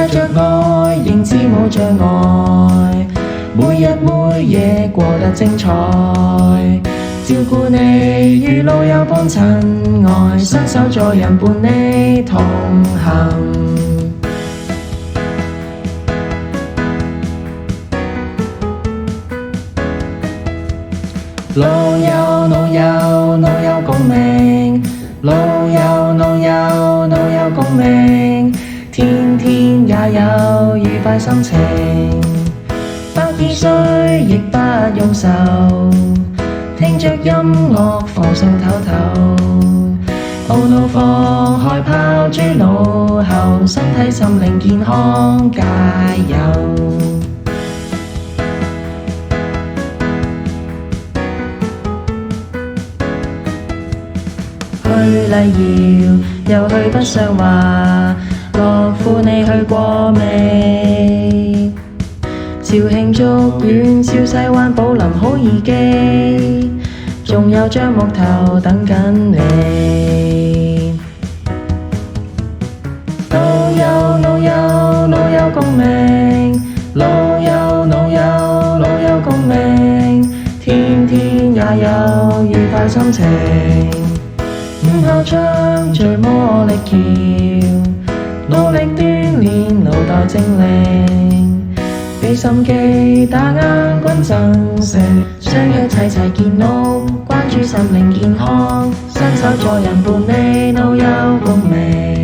帶着愛，認知冇障礙，每日每夜過得精彩。照顧你如老友般親愛，伸手助人伴你同行。老友老友老友共鳴，老友老友老友共鳴，天天也有愉快心情。120歲亦不用愁，聽着音樂放鬆唞唞，懊惱放開拋諸腦後，身體心靈健康加油。去麗瑤又去不上華，樂富你去過未？肇慶竹園、小西灣、寶林好易記，仲有樟木頭等緊你。老友老友老友共鳴，老友老友老友共鳴，天天也有愉快心情。午後唱着魔力橋，努力鍛鍊腦袋精靈，俾心機打硬軍陣勝，相約齊齊建屋，關注心靈健康，伸手助人伴你老友共鳴。